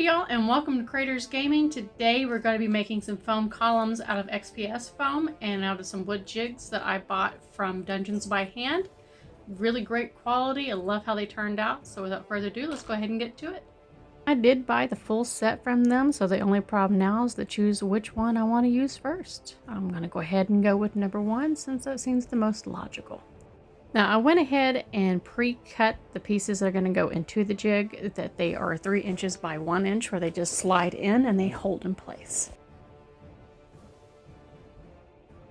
Howdy y'all, and welcome to Creators Gaming. Today we're going to be making some foam columns out of XPS foam and out of some wood jigs that I bought from Dungeons by Hand. Really great quality. I love how they turned out. So without further ado, let's go ahead and get to it. I did buy the full set from them, so the only problem now is to choose which one I want to use first. I'm going to go ahead and go with number one since that seems the most logical. Now I went ahead and pre-cut the pieces that are going to go into the jig, that they are 3 inches by 1 inch, where they just slide in and they hold in place.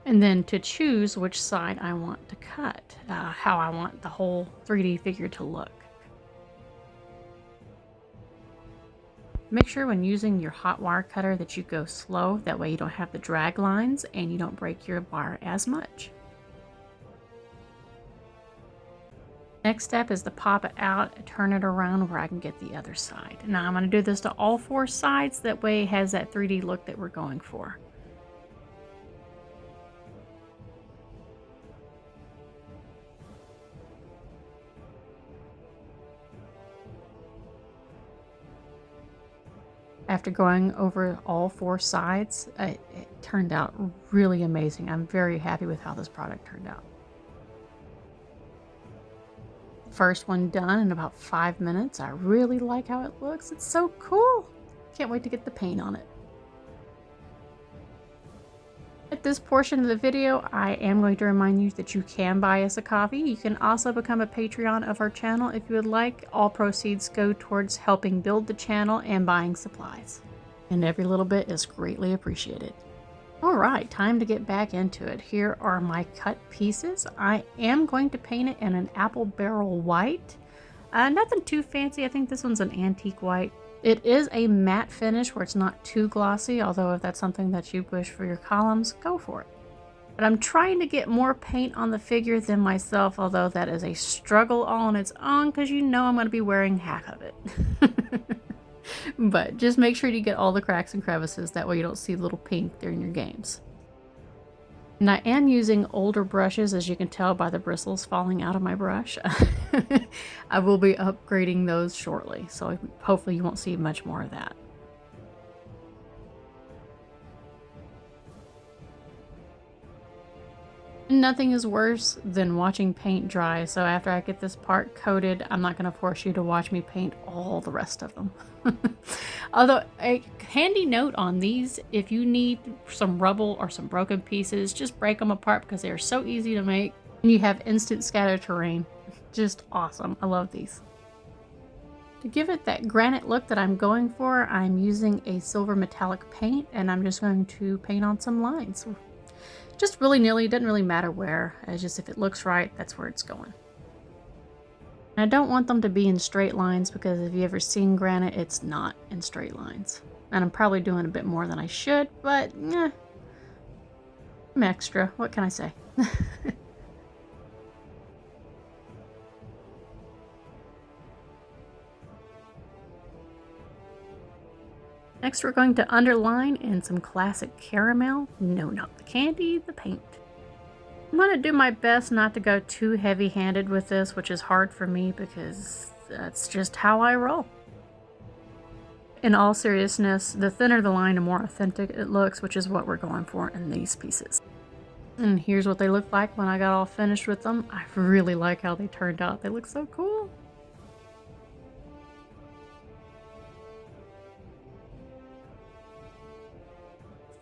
And then to choose which side I want to cut, how I want the whole 3D figure to look. Make sure when using your hot wire cutter that you go slow, that way you don't have the drag lines and you don't break your wire as much. Next step is to pop it out and turn it around where I can get the other side. Now I'm going to do this to all 4 sides, that way it has that 3D look that we're going for. After going over all 4 sides, it turned out really amazing. I'm very happy with how this product turned out. First one done in about 5 minutes. I really like how it looks. It's so cool. Can't wait to get the paint on it. At this portion of the video, I am going to remind you that you can buy us a coffee. You can also become a Patreon of our channel if you would like. All proceeds go towards helping build the channel and buying supplies. And every little bit is greatly appreciated. Alright, time to get back into it. Here are my cut pieces. I am going to paint it in an apple barrel white. Nothing too fancy. I think this one's an antique white. It is a matte finish where it's not too glossy, although if that's something that you wish for your columns, go for it. But I'm trying to get more paint on the figure than myself, although that is a struggle all on its own because you know I'm going to be wearing half of it. But just make sure you get all the cracks and crevices, that way you don't see little pink during your games. And I am using older brushes, as you can tell by the bristles falling out of my brush. I will be upgrading those shortly, so hopefully you won't see much more of that. Nothing is worse than watching paint dry, so after I get this part coated, I'm not going to force you to watch me paint all the rest of them. Although, a handy note on these, if you need some rubble or some broken pieces, just break them apart because they are so easy to make. And you have instant scatter terrain. Just awesome. I love these. To give it that granite look that I'm going for, I'm using a silver metallic paint, and I'm just going to paint on some lines. Just willy-nilly, doesn't really matter where. It's just if it looks right, that's where it's going. And I don't want them to be in straight lines because if you ever seen granite, it's not in straight lines. And I'm probably doing a bit more than I should, but I'm extra. What can I say? Next, we're going to underline in some classic caramel. No, not the candy, the paint. I'm going to do my best not to go too heavy-handed with this, which is hard for me because that's just how I roll. In all seriousness, the thinner the line, the more authentic it looks, which is what we're going for in these pieces. And here's what they look like when I got all finished with them. I really like how they turned out. They look so cool.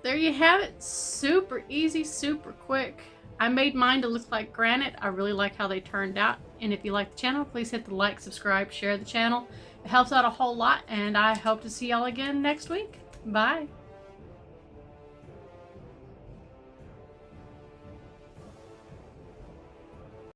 There you have it. Super easy, super quick. I made mine to look like granite. I really like how they turned out. And if you like the channel, please hit the like, subscribe, share the channel. It helps out a whole lot, and I hope to see y'all again next week. Bye.